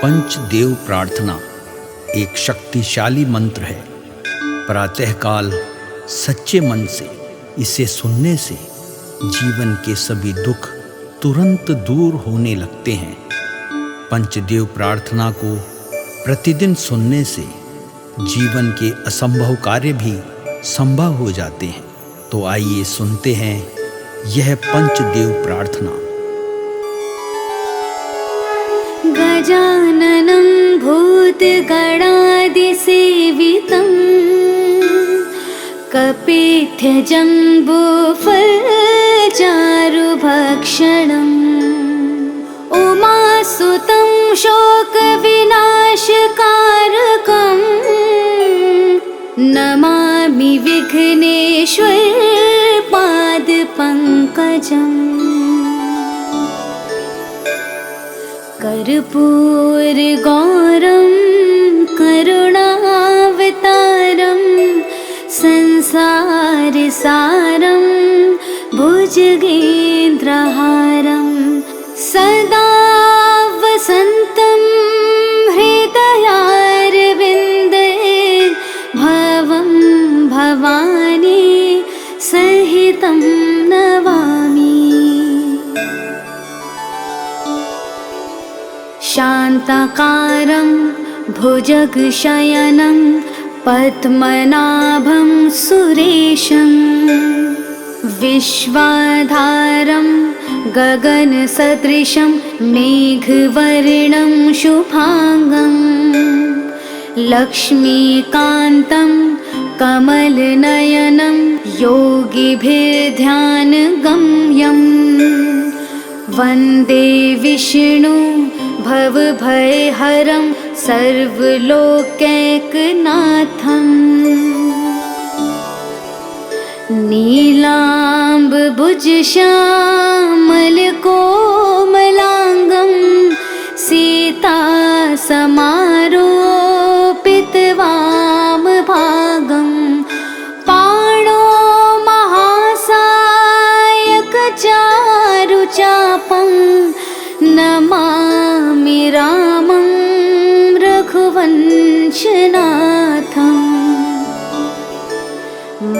पंचदेव प्रार्थना एक शक्तिशाली मंत्र है। प्रातःकाल सच्चे मन से इसे सुनने से जीवन के सभी दुख तुरंत दूर होने लगते हैं। पंचदेव प्रार्थना को प्रतिदिन सुनने से जीवन के असंभव कार्य भी संभव हो जाते हैं। तो आइए सुनते हैं यह पंचदेव प्रार्थना। गजाननं भूतगणादिसेवितं कपित्थजम्बूफलचारुभक्षणम् उमासुतं शोकविनाशकारकं नमामि विघ्नेश्वरपादपङ्कजम्। कर्पूरगौरं करुणावतारं संसारसारं भुजगेन्द्रहारं सदा वसन्तं हृदयारविन्दे भवं भवानी सहितं नमामि। शान्ताकारं भुजगशयनं पद्मनाभं सुरेशं विश्वाधारं गगनसदृशं मेघवर्णं शुभांगं लक्ष्मीकान्तं कमलनयनं योगिभिर्ध्यानगम्यं वन्दे विष्णु भवभयहरं सर्वलोकैकनाथम्। नीलाम्बुजश्यामलकोमलाङ्गं सीतासमारोपितवामभागं पाणो महासायकचारुचापं नमामि रामं रघुवंशनाथम्।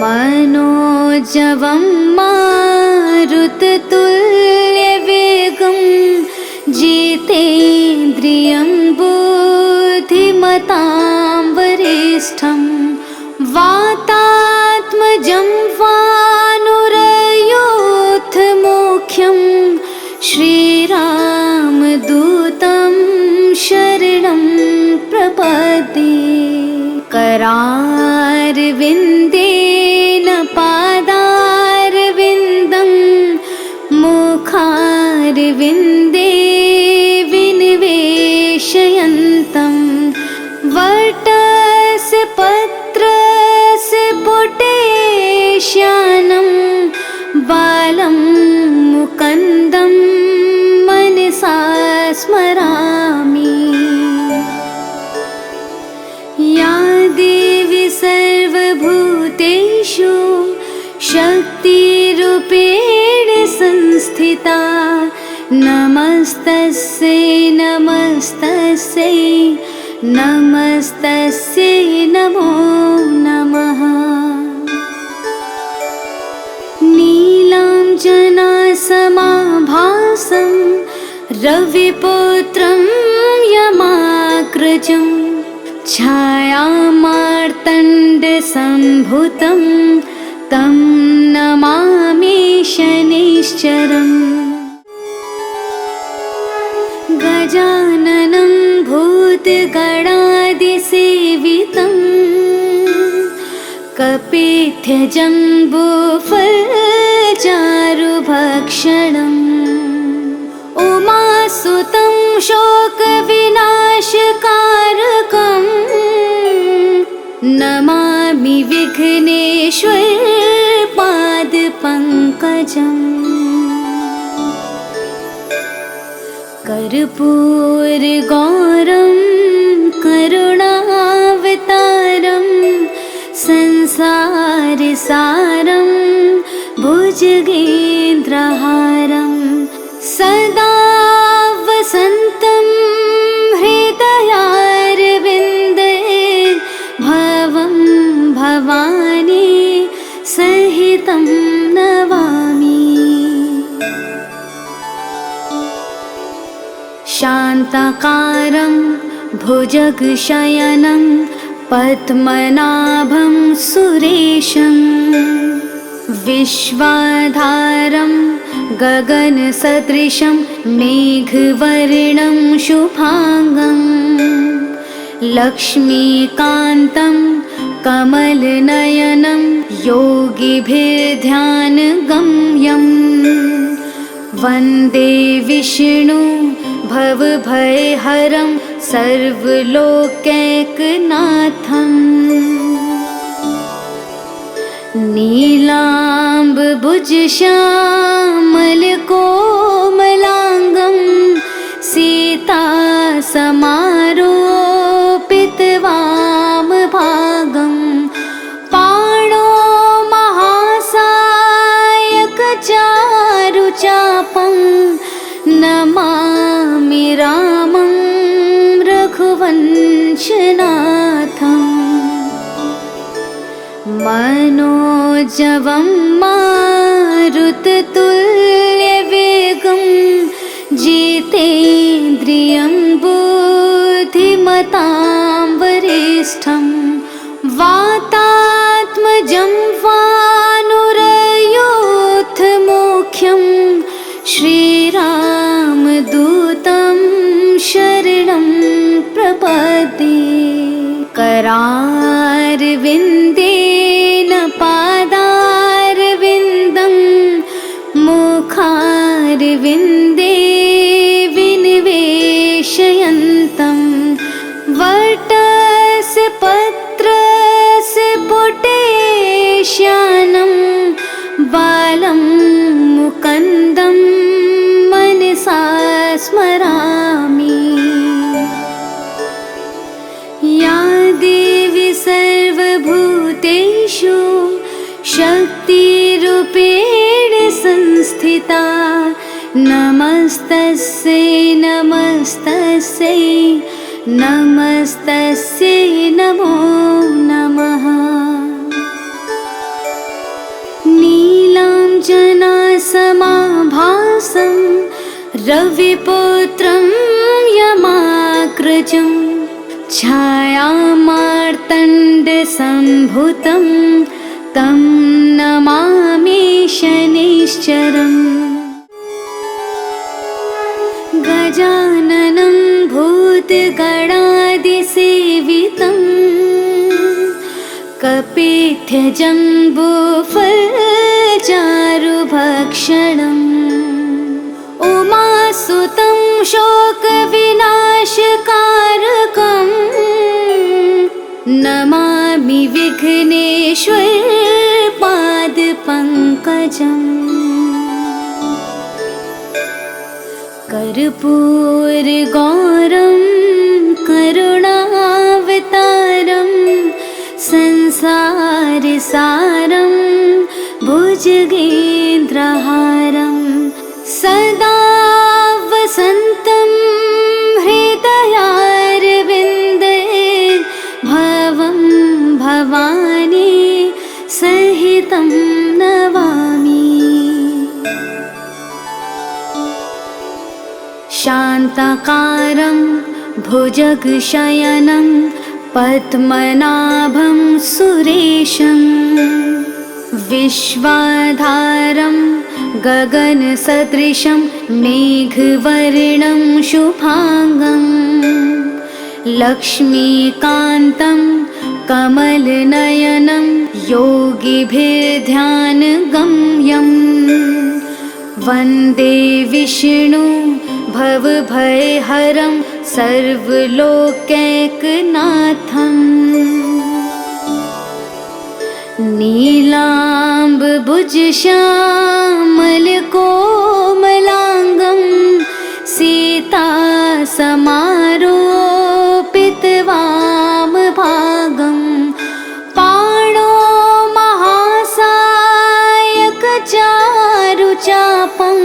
मनोजवं मारुततुल्यवेगं जितेन्द्रियं बुद्धिमतां वरिष्ठं वातात्मजं वानुरयोधमुख्यं श्रीरामदूतं शरणं प्रपद्ये। करारविन्देन पादारविन्दं मुखारविन्दे विनिवेशयन्तं वटस्य पत्रस्य पुटेश्यानं बालं मुकुन्दं मनसा स्मरामि। या देवी सर्वभूतेषु शक्तिरूपेण संस्थिता नमस्तस्यै नमस्तस्यै नमस्तस्यै नमो नमः। नीलाञ्जनासमाभासं रविपुत्रं यमाग्रजं छायामार्तण्डसम्भुतं तं नमामि शनैश्चरम्। गजाननं भूतगणादिसेवितं कपित्थजम्बूफलचारुभक्षणम् उमासुतं शोकविनाशकारकं नमामि विघ्नेश्वरपादपङ्कजम्। कर्पूरगौरं करुणावतारं संसारसारं भुजगेन्द्रहारं सदा वसन्तं हृदयारविन्दे शान्ताकारं भुजगशयनं पद्मनाभं सुरेशं विश्वाधारं गगनसदृशं मेघवर्णं शुभांगं लक्ष्मीकान्तं कमलनयनं योगिभिर्ध्यानगम्यं वन्दे विष्णु भवभयहरं सर्वलोकैकनाथम् नीलाम्बुजश्यामलकोमलाङ्गं सीतासमारोपितवामभागं पाणो महासायकचारुचापं नमामि रामं रघुवंशनाथम् मनोजवं मारुततुल्यवेगं जितेन्द्रियं बुद्धिमतां वरिष्ठं वातात्मजं वानुरयूथमुख्यं श्रीरामदूतं शरणं प्रपद्ये करारविन्देन पादारविन्दं मुखारविन्दे विनिवेशयन्तं वटस्य पत्रस्य पुटेश्यानं बालं मुकुन्दं मनसा स्मरामि। या देवी सर्वभूतेषु शक्तिरूपेण संस्थिता नमस्तस्यै नमस्तस्यै नमस्तस्यै नमो नमः। नीलाञ्जनासमाभासं रविपुत्रं यमाग्रजं छायामार्तण्डसम्भुतं तं नमामि शनैश्चरम् गजाननं भूतगणादिसेवितं कपित्थजम्बूफलचारुभक्षणम् उमासुतं शोकविनाशकारकं नमामि विघ्नेश्वरपादपङ्कजम् कर्पूरगौरं करुणावतारं संसारसारं भुजगेन्द्रहारं सदा वसन्तं हृदयारविन्दे भवं भवानी सहितं नमामि। शान्ताकारं भुजगशयनं पद्मनाभं सुरेशं विश्वाधारं गगनसदृशं मेघवर्णं शुभांगं लक्ष्मीकान्तं कमलनयनं योगिभिर्ध्यानगम्यं वन्दे विष्णु भवभयहरं सर्वलोकैकनाथम् नीलाम्बुजश्यामलकोमलाङ्गं सीतासमारोपितवामभागं पाणो महासायकचारुचापं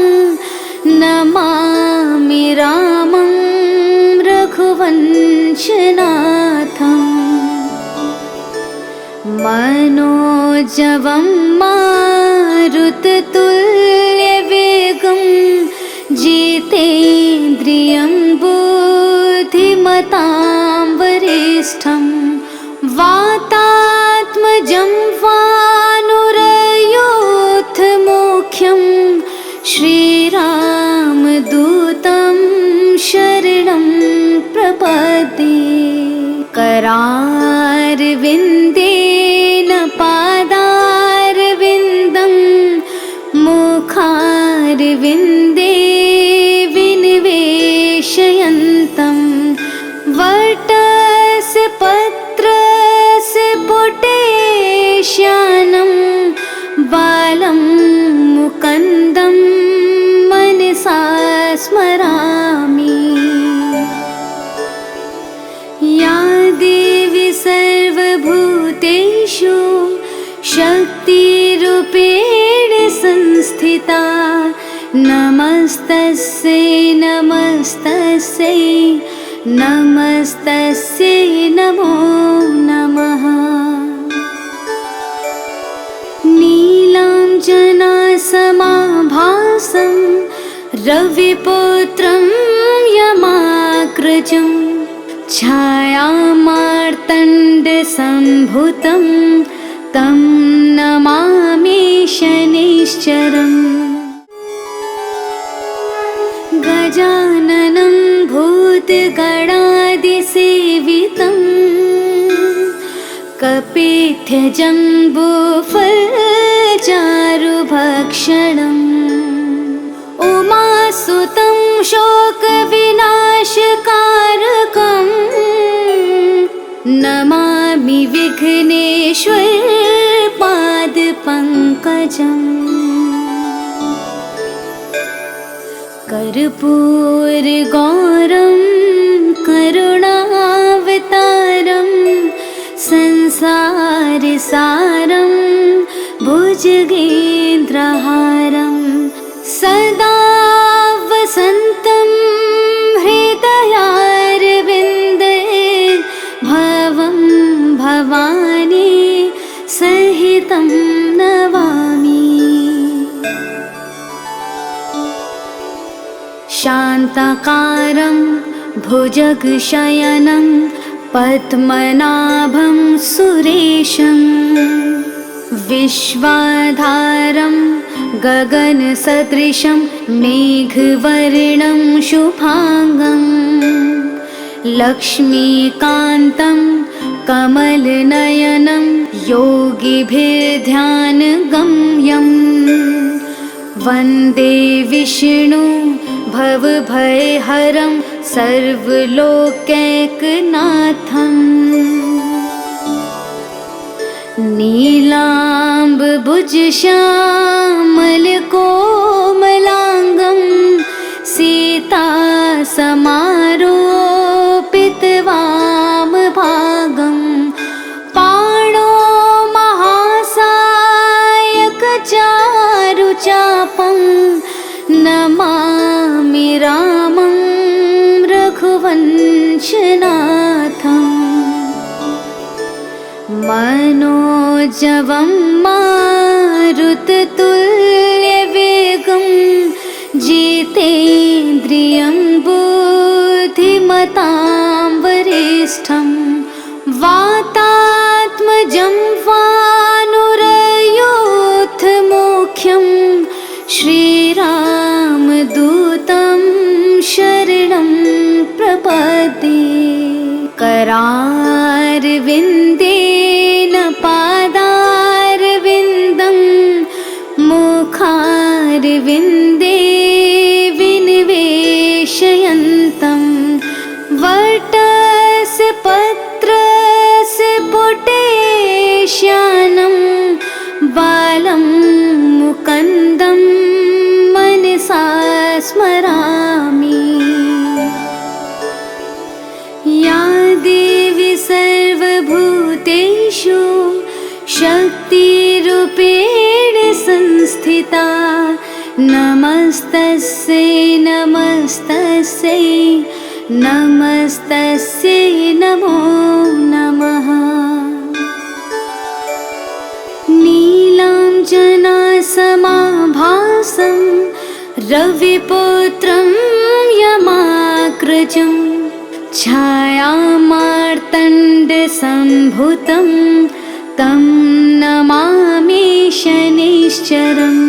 नमामि रामं रघुवंशनाथम् मनोजवं मारुततुल्यवेगं जितेन्द्रियं धीमतां वरिष्ठं वातात्मजं वानुरयोऽथ मुख्यं श्रीरामदूतं शरणं प्रपद्ये करारविन्देन पादारविन्दं मुखारविन्दे विनिवेशयन्तं वटस्य पत्रस्य पुटेश्यानं बालं मुकुन्दं मनसा स्मरामि। या देवी सर्वभूतेषु शक्तिरूपेण संस्थिता नमस्तस्यै नमस्तस्यै नमस्तस्यै नमो नमः। नीलाञ्जनासमाभासं रविपुत्रं यमाग्रजं छायामार्तण्डसम्भुतं तं नमामि शनैश्चरम्। गजाननं भूतगणादिसेवितं कपित्थजम्बूफलचारुभक्षणम् उमासुतं शोकविनाशकारकं नमामि विघ्नेश्वरपादपङ्कजम्। कर्पूरगौरं करुणावतारं संसारसारं भुजगेन्द्रहारं सदा वसन्तं हृदयारविन्दे भवं भवानी सहितं नमामि। शान्ताकारं भुजगशयनं पद्मनाभं सुरेशं विश्वाधारं गगनसदृशं मेघवर्णं शुभांगं लक्ष्मीकान्तं कमलनयनं योगिभिर्ध्यानगम्यं वन्दे विष्णु भवभयहरं सर्वलोकैकनाथम्। नीलाम्बुजश्यामलकोमलाङ्गं सीतासमारोपितवामभागं पाणो महासायकचारुचापं नमामि रामं रघुवंशनाथम्। मनोजवं मारुततुल्यवेगं जितेन्द्रियं बुद्धिमतां वरिष्ठं वातात्मजं वानुरयोऽथ मुख्यं श्रीरामदूतं शरणं प्रपद्ये करारविन्देन पादारविन्दं मुखारविन्दे विनिवेशयन्तं वटस्य पत्रस्य पुटेश्यानं बालं मुकुन्दं मनसा स्मरामि। या देवी सर्वभूतेषु शक्तिरूपेण संस्थिता नमस्तस्यै नमस्तस्यै नमस्तस्यै नमो नमः। नीलाञ्जनासमाभासं रविपुत्रं यमाग्रजं छायामार्तण्डसम्भुतं तं नमामि शनिश्चरम्।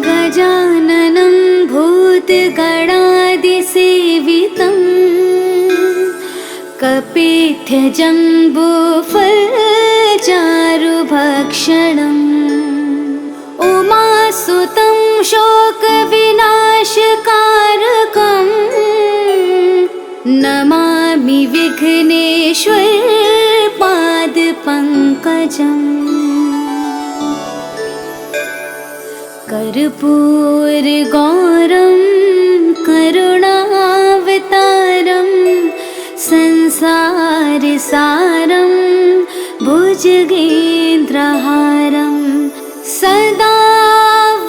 गजाननं भूतगणादिसेवितं कपित्थजम्बूफलचारुभक्षणम्। उमासुतं शोकविनाशकारकम् नमामि विघ्नेश्वर पादपङ्कजम्। कर्पूरगौरं करुणावतारं संसारसारं भुजगेन्द्रहारं सदा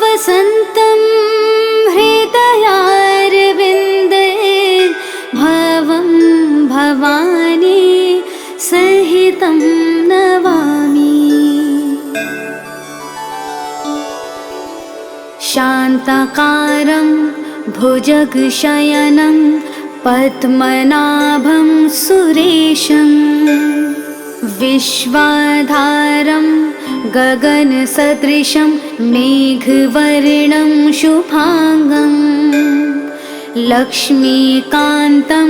वसन्तं हृदयारविन्दे भवं भवानी सहितं नमामि। शान्ताकारं भुजगशयनं पद्मनाभं सुरेशं विश्वाधारं गगनसदृशं मेघवर्णं शुभांगं लक्ष्मीकान्तं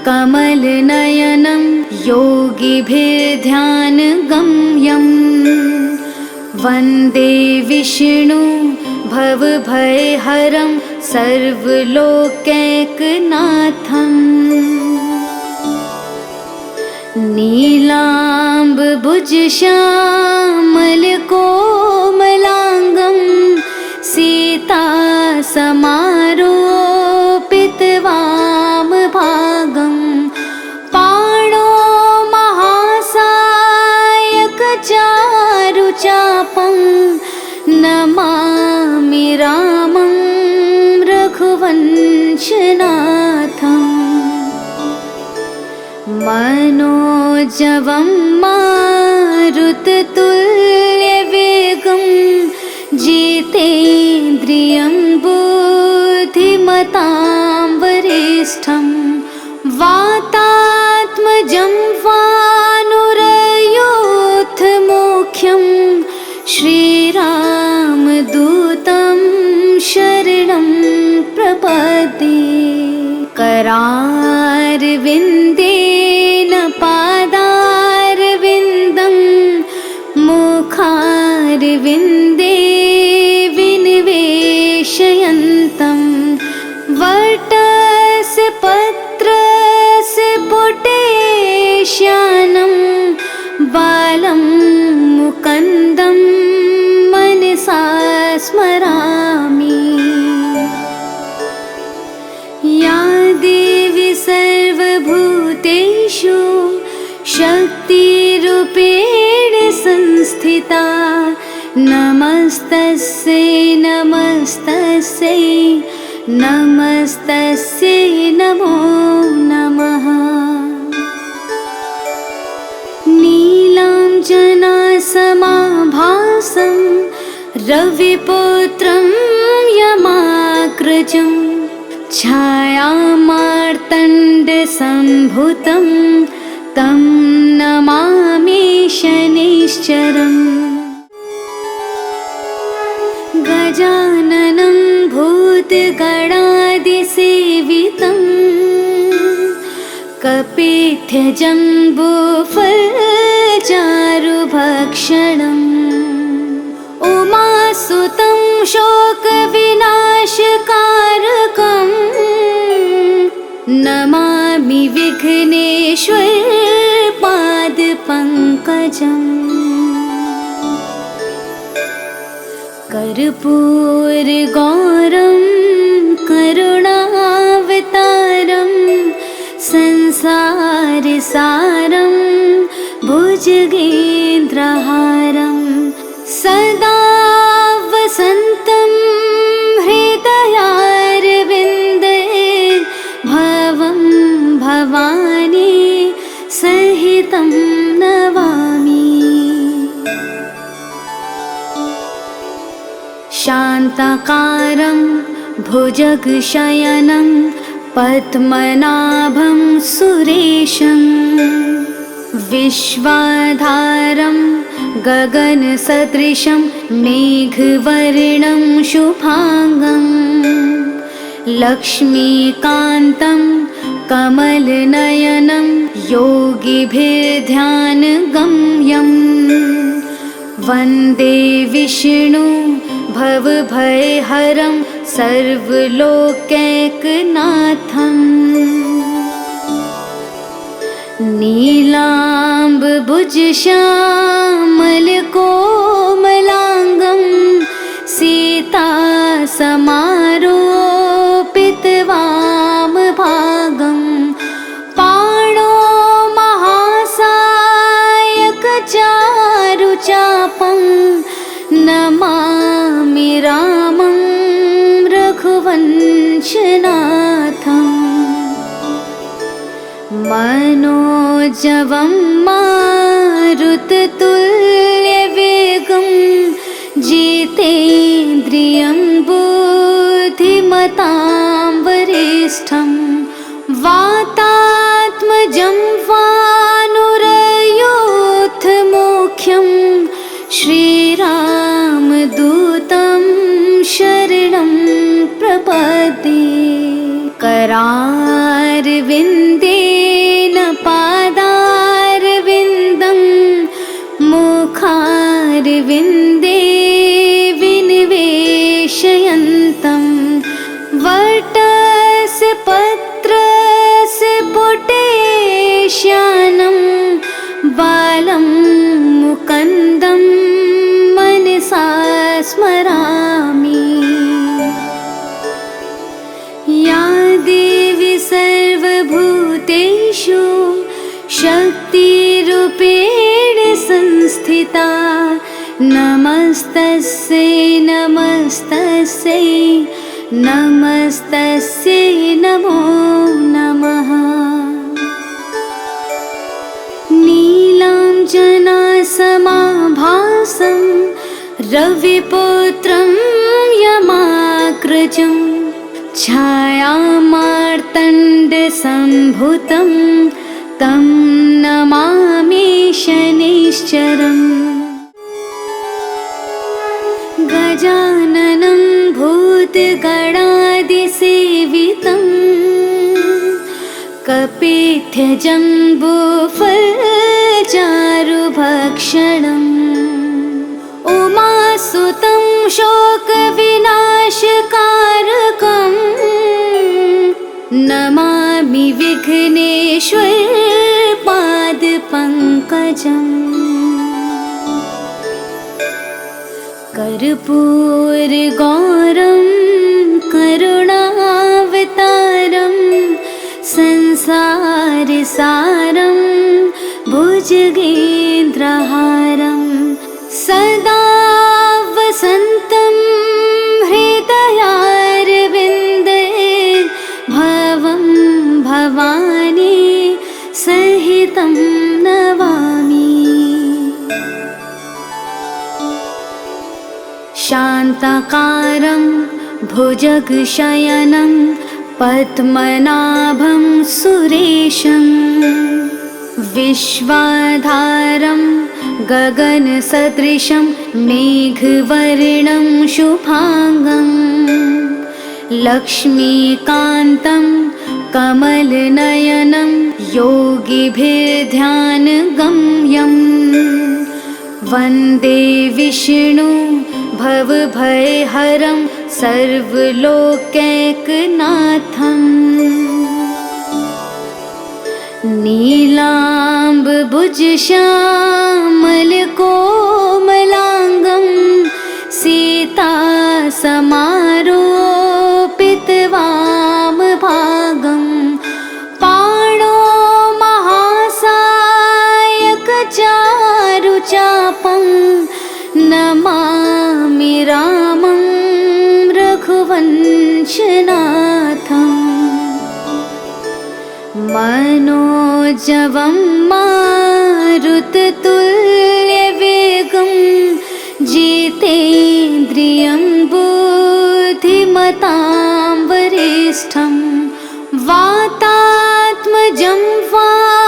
कमलनयनं योगिभिर्ध्यानगम्यं वन्दे विष्णु भवभयहरं सर्वलोकैकनाथम्। नीलाम्बुजश्यामलकोमलाङ्गं सीतासमारोपितवामभागं पाणो महासायकचारुचापं नमामि रामं रघुवंशनाथम्। मनोजवं मारुततुल्यवेगं जितेन्द्रियं बुद्धिमतां वरिष्ठं वातात्मजं वानुरयूथमुख्यं श्रीरामदूतं शरणं प्रपद्ये। करारविन्देन पादारविन्दं मुखारविन्दे विनिवेशयन्तं वटस्य पत्रस्य पुटेश्यानं बालं मुकुन्दं मनसा स्मरामि। या देवी सर्वभूतेषु शक्तिरूपेण संस्थिता नमस्तस्यै नमस्तस्यै नमस्तस्यै नमो नमः। नीलाञ्जनासमाभासं रविपुत्रं यमाग्रजं छायामार्तण्डसम्भुतं तं नमामि शनिश्चरम्। गजाननं भूतगणादिसेवितं कपित्थजम्बूफलचारुभक्षणम् उमासुतं शोकविनाशकारकं नमामि विघ्नेश्वर पादपङ्कजम्। कर्पूरगौरं करुणावतारं संसारसारं भुजगेन्द्रहारं सदा वसन्तं हृदयारविन्दे भवं भवानी सहितं नमामि। शान्ताकारं भुजगशयनं पद्मनाभं सुरेशं विश्वाधारं गगनसदृशं मेघवर्णं शुभांगं लक्ष्मीकान्तं कमलनयनं योगिभिर्ध्यानगम्यं वन्दे विष्णु भवभयहरं सर्वलोकैकनाथम् नीलाम्बुजश्यामलकोमलाङ्गं सीतासमारोपितवामभागं पाणो महासायकचारुचापं नमामि रामं रघुवंशनाथम् मनोजवं मारुततुल्यवेगं जितेन्द्रियं बुद्धिमतां वरिष्ठं वातात्मजं वानुरयोधमुख्यं श्रीरामदूतं शरणं प्रपद्ये करारविन्देन पादारविन्दं मुखारविन्दे विनिवेशयन्तं वटस्य पत्रस्य पुटेश्यानं बालं मुकुन्दं मनसा स्मरामि। या देवी सर्वभूतेषु शक्तिरूपेण संस्थिता नमस्तस्यै नमस्तस्यै नमस्तस्यै नमो नमः। नीलाञ्जनासमाभासं रविपुत्रं यमाग्रजं छायामार्तण्डसम्भुतं तं नमामि शनैश्चरम् गजाननं भूतगणादिसेवितं कपित्थजम्बूफलचारुभक्षणम् उमासुतं शोकविनाशकारकं नमामि विघ्नेश्वरपादपङ्कजम् कर्पूरगौरं करुणावतारं संसारसारं भुजगेन्द्रहारं सदा वसन्तं हृदयारविन्दे भवं भवानी सहितं नमामि। शान्ताकारं भुजगशयनं पद्मनाभं सुरेशं विश्वाधारं गगनसदृशं मेघवर्णं शुभांगं लक्ष्मीकान्तं कमलनयनं योगिभिर्ध्यानगम्यं वन्दे विष्णु भवभयहरं सर्वलोकैकनाथम् नीलाम्बुजश्यामलकोमलाङ्गं सीतासमारोपितवामभागं पाणो महासायकचारुचापं नमामि रामं रघुवंशनाथम् मनोजवं मारुततुल्यवेगं जितेन्द्रियं बुद्धिमतां वरिष्ठं जं वा